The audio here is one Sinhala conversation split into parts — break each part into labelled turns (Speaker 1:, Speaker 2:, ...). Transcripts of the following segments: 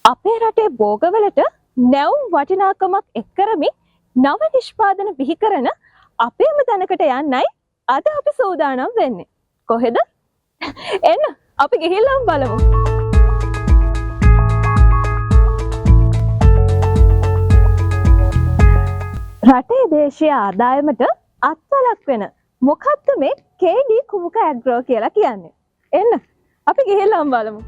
Speaker 1: අපේ රටේ භෝගවලට නැවුම් වටිනාකමක් එක් කරමින් නව නිෂ්පාදන බිහි කරන අපේම තැනකට යන්නයි අද අපි සූදානම් වෙන්නේ. කොහෙද? එන්න අපි ගිහිල්ලාම බලමු. රටේ දේශීය ආදායමට අත්වලක් වෙන මොකක්ද මේ KD කුමුක ඇග්‍රෝ කියලා කියන්නේ? එන්න අපි ගිහිල්ලාම බලමු.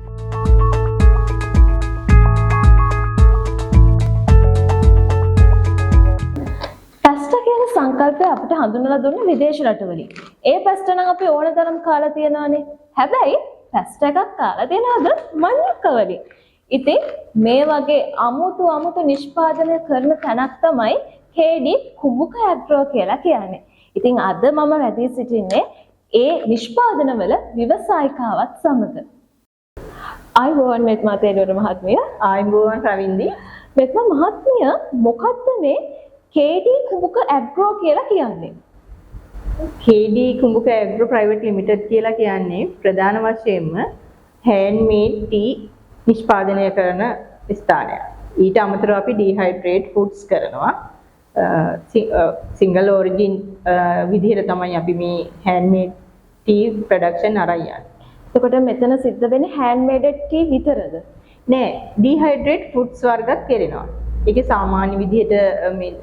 Speaker 1: පැස්ටා කියන සංකල්පය අපිට හඳුන්වලා දුන්නේ විදේශ රටවලින්. ඒ පැස්ටා නම් අපි ඕන තරම් කාලා තියෙනවානේ. හැබැයි පැස්ටා එකක් කාලා තියෙනවද මඤ්ඤොක්කවලින්. ඉතින් මේ වගේ අමුතු නිෂ්පාදනය කරන තැනක් තමයි KD කුමුක ඇග්‍රෝ කියලා කියන්නේ. ඉතින් අද මම වැඩි සිටින්නේ ඒ නිෂ්පාදනවල ව්‍යවසායිකාවත් සමග. ආයුබෝවන් මෙත්මා තේරුවර මහත්මිය.
Speaker 2: ආයුබෝවන් රවින්දි.
Speaker 1: මෙත්මා මහත්මිය මොකක්ද මේ KD කුමුක ඇග්‍රෝ කියලා කියන්නේ?
Speaker 2: KD කුමුක ඇග්‍රෝ ප්‍රයිවට් ලිමිටඩ් කියලා කියන්නේ ප්‍රධාන වශයෙන්ම හෑන්ඩ්මේඩ් ටී නිෂ්පාදනය කරන ස්ථානයක්. ඊට අමතරව අපි ඩිහයිඩ්‍රේට් ෆුඩ්ස් කරනවා. සිංගල් ඔරිජින් විදිහට තමයි අපි මේ හෑන්ඩ්මේඩ් ටී ප්‍රොඩක්ෂන් අරන් යන්නේ.
Speaker 1: එතකොට මෙතන සිද්ධ වෙන්නේ හෑන්ඩ්මේඩ් ටී විතරද?
Speaker 2: නෑ, ඩිහයිඩ්‍රේට් ෆුඩ්ස් වර්ගත් කරනවා. ඒකේ සාමාන්‍ය විදිහට මේ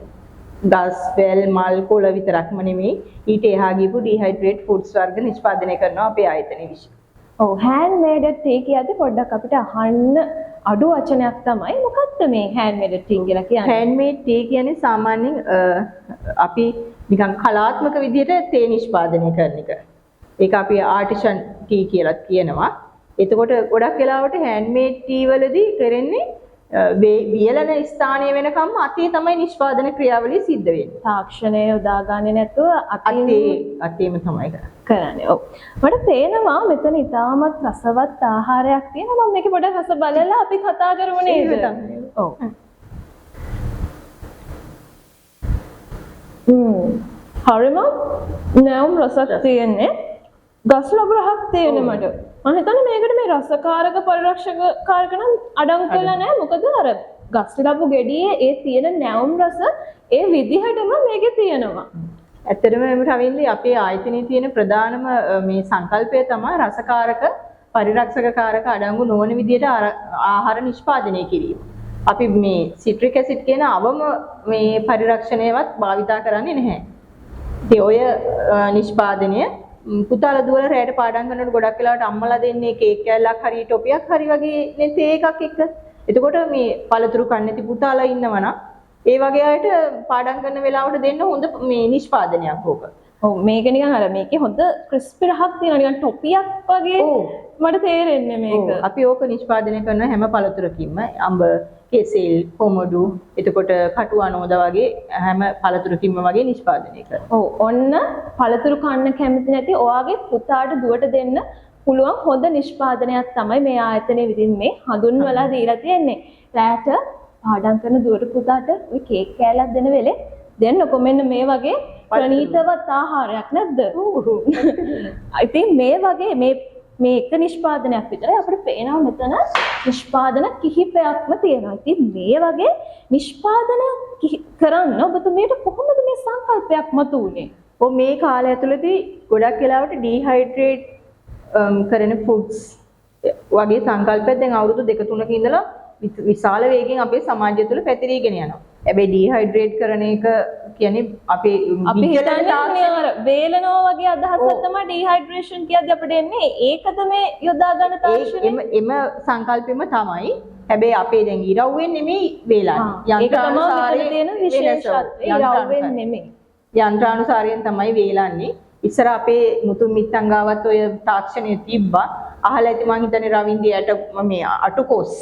Speaker 2: ගස්, වැල්, මල්, කොළ විතරක්ම නෙමෙයි ඊට එහා ගිහපු ඩිහයිඩ්‍රේට් ෆුඩ්ස් වර්ග නිෂ්පාදනය කරනවා අපේ ආයතනයේ විසින්.
Speaker 1: ඔව්, හෑන්ඩ්මේඩ් ටී කියද්දි පොඩ්ඩක් අපිට අහන්න අඩු වචනයක් තමයි මොකක්ද මේ හෑන්ඩ්මේඩ් ටී කියලා කියන්නේ?
Speaker 2: හෑන්ඩ්මේඩ් ටී කියන්නේ සාමාන්‍යයෙන් අපි නිකන් කලාත්මක විදිහට තේ නිෂ්පාදනය කරන එක. ඒක අපි ආටිෂන් ටී කියලා කියනවා. එතකොට ගොඩක් වෙලාවට හෑන්ඩ්මේඩ් ටී වලදී කරන්නේ වියලන ස්ථානය වෙනකම් අතේ තමයි නිෂ්පාදන ක්‍රියාවලිය සිද්ධ වෙන්නේ.
Speaker 1: තාක්ෂණය යොදාගන්නේ නැතුව
Speaker 2: අතේම තමයි
Speaker 1: කරන්නේ. ඔව්. මට පේනවා මෙතන ඉතාමත් රසවත් ආහාරයක් තියෙනවා. මම මේක පොඩ්ඩක් රස බලලා අපි කතා කරමු නේද? ඔව්. හරිම නැවුම් රසක් තියෙන්නේ. ගස් ලබරහක් තියෙන මට. මම හිතන්නේ මේකට මේ රසකාරක පරිරක්ෂක කාරක නම් අඩංගු කරලා නැහැ. මොකද අර ගස් ලැබු ගෙඩියේ ඒ තියෙන නැවුම් රස ඒ විදිහටම මේකේ තියෙනවා.
Speaker 2: ඇත්තටම මේ රවින්දි අපේ ආයතනයේ තියෙන ප්‍රධානම මේ සංකල්පය තමයි රසකාරක පරිරක්ෂක කාරක අඩංගු නොවන විදිහට ආහාර නිෂ්පාදනය කිරීම. අපි මේ සිට්‍රික් ඇසිඩ් කියන අවම මේ පරිරක්ෂණයවත් භාවිතා කරන්නේ නැහැ. ඉතින් ඔය නිෂ්පාදනය පුතාලා දුවලා රැයට පාඩම් කරනකොට ගොඩක් වෙලාවට අම්මලා දෙන්නේ කේක් කෑල්ලක් හරි ටොපියක් හරි වගේ නේ තේ එකක් එක්ක. එතකොට මේ පළතුරු කන්නේ නැති පුතාලා ඉන්නවනම් ඒ වගේ අයට පාඩම් කරන වෙලාවට දෙන්න හොඳ මේ නිෂ්පාදනයක් ඕක.
Speaker 1: ඔව්, මේක නිකන් අර මේකේ හොඳ ක්‍රිස්පි රහක් තියෙනවා නිකන් ටොපියක් වගේ. මට තේරෙන්නේ මේක.
Speaker 2: අපි ඕක නිෂ්පාදනය කරන හැම පළතුරකින්ම අඹ, කෙසෙල්, කොමඩු, එතකොට කටු අනෝද වගේ හැම පළතුරකින්ම වගේ නිෂ්පාදනය කරනවා.
Speaker 1: ඔව්, ඔන්න පළතුරු කන්න කැමති නැති ඔයාගේ පුතාට දුවට දෙන්න පුළුවන් හොඳ නිෂ්පාදනයක් තමයි මේ ආයතනයේ විදිහින් මේ හඳුන්වලා දීලා තියෙන්නේ. රැට පාඩම් කරන දුවට පුතාට ওই කේක් කෑල්ලක් දෙන වෙලේ දෙන්නකො මෙන්න මේ වගේ ප්‍රණීතවත් ආහාරයක් නැද්ද? ඉතින් මේ වගේ මේ එක නිෂ්පාදනයක් විතරයි අපිට පේනවා මෙතන නිෂ්පාදන කිහිපයක්ම තියෙනවා. ඉතින් මේ වගේ නිෂ්පාදන කරන්න ඔබතුමියට කොහොමද මේ සංකල්පයක් මතුවුනේ?
Speaker 2: මේ කාලය ඇතුළතදී ගොඩක් වෙලාවට ඩිහයිඩ්‍රේට් කරන ෆුඩ්ස් වගේ සංකල්පයක් දැන් අවුරුදු 2-3ක ඉඳලා විශාල වේගෙන් අපේ සමාජය තුළ පැතිරීගෙන යනවා. හැබැයි ඩිහයිඩ්‍රේට් කරන එක කියන්නේ අපි
Speaker 1: හිතන්නේ අර වේලනවා වගේ අදහසක් තමයි ඩිහයිඩ්‍රේෂන් කියද්දී අපිට එන්නේ. ඒකද මේ යොදා ගන්න තාක්ෂණය?
Speaker 2: එම සංකල්පෙම තමයි. හැබැයි අපේ දැන් ඉරව්වෙන් නෙමෙයි වේලන්නේ.
Speaker 1: ඒක තමයි මෙතන තියෙන විශේෂත්වය. ඉරව්වෙන් නෙමෙයි.
Speaker 2: යන්ත්‍රානුසාරයෙන් තමයි වේලන්නේ. ඉස්සර අපේ මුතුන් මිත්තංගාවත් ඔය තාක්ෂණය තිබ්බා. අහලා ඇති මං හිතන්නේ රවින්දියට මේ අටුකොස්.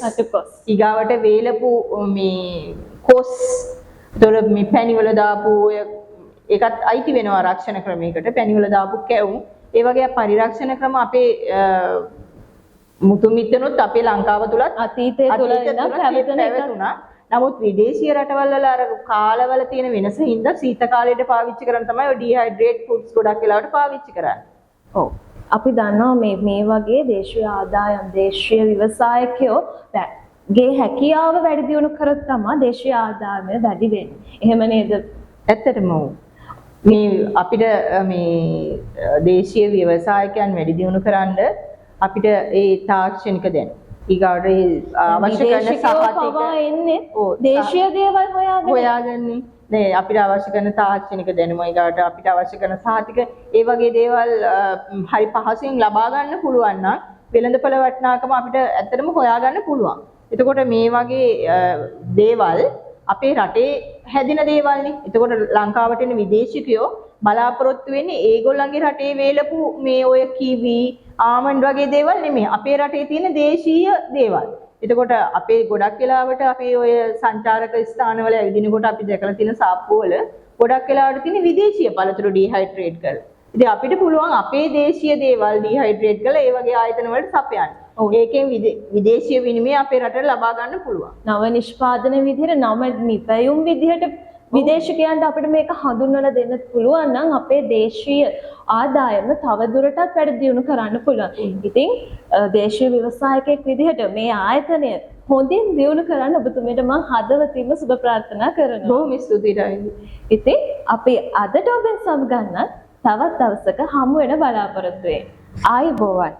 Speaker 2: ඊගාවට වේලපු මේ කොස් දොර මේ පැණිවල දාපු ඔය ඒකත් අයිති වෙනවා ආරක්ෂණ ක්‍රමයකට. පැණිවල දාපු කැවුම් ඒ වගේ පරිරක්ෂණ ක්‍රම අපේ මුතුන් මිත්තනොත් අපේ ලංකාව තුලත්
Speaker 1: අතීතයේ තුල ඉඳන්
Speaker 2: පැවතුණා. නමුත් විදේශීය රටවල් වල අර කාලවල තියෙන වෙනස හින්දා සීත කාලයට පාවිච්චි කරන තමයි ඔය ඩිහයිඩ්‍රේට් ෆුඩ්ස් ගොඩක් වෙලාවට පාවිච්චි කරන්නේ.
Speaker 1: ඔව්. අපි දන්නවා මේ වගේ දේශීය ආදායම් දේශීය ව්‍යවසායකයෝ ගේ හැකියාව වැඩි දියුණු කරොත් තමයි දේශීය ආදායම වැඩි වෙන්නේ. එහෙම නේද?
Speaker 2: ඇත්තටම ඔව්. මේ අපිට මේ දේශීය ව්‍යවසායකයන් වැඩි දියුණු කරන්න අපිට ඒ තාක්ෂණික දැන ඊගාට අවශ්‍ය කරන
Speaker 1: පවා එන්නේ දේශීය දේවල්
Speaker 2: හොයාගන්නේ නේ අපිට අවශ්‍ය කරන තාක්ෂණික දැනුම ඊගාට අපිට අවශ්‍ය කරන සාතික ඒ වගේ දේවල් හරි පහසුවෙන් ලබා ගන්න පුළුවන් නම් වෙළඳපොළ වටිනාකම අපිට ඇත්තටම හොයාගන්න පුළුවන්. එතකොට මේ වගේ දේවල් අපේ රටේ හැදින දේවල්නේ. එතකොට ලංකාවට එන විදේශිකයෝ බලාපොරොත්තු වෙන්නේ ඒගොල්ලන්ගේ රටේ වේලපු මේ ඔය කිවි ආමන්ඩ් වගේ දේවල් නෙමෙයි. අපේ රටේ තියෙන දේශීය දේවල්. එතකොට අපේ ගොඩක් වෙලාවට අපේ ඔය සංචාරක ස්ථානවල ඇවිදිනකොට අපි දැකලා තියෙන සාප්පුවල ගොඩක් වෙලාවට තියෙන විදේශීය පළතුරු ඩිහයිඩ්‍රේට් කරලා. ඉතින් අපිට පුළුවන් අපේ දේශීය දේවල් ඩිහයිඩ්‍රේට් කරලා ඒ වගේ ආයතන වලට සපයන්න. ඒකෙන් විදේශීය විනිමය අපේ රටට ලබා ගන්න පුළුවන්.
Speaker 1: නව නිෂ්පාදන විදිහට නව නිපැයුම් විදිහට විදේශිකයන්ට අපිට මේක හඳුන්වලා දෙන්න පුළුවන් නම් අපේ දේශීය ආදායම තවදුරටත් වැඩි දියුණු කරන්න පුළුවන්. ඉතින් දේශීය ව්‍යවසායකයෙක් විදිහට මේ ආයතනය හොඳින් දියුණු කරන්න ඔබතුමීට මම හදවතින්ම සුබ ප්‍රාර්ථනා කරනවා.
Speaker 2: බොහොම ස්තුතියි රවින්දි.
Speaker 1: ඉතින් අපි අදට ඔබෙන් සමු ගන්න තවත් දවසක හමු වෙන බලාපොරොත්තු වෙයි. ආයුබෝවන්.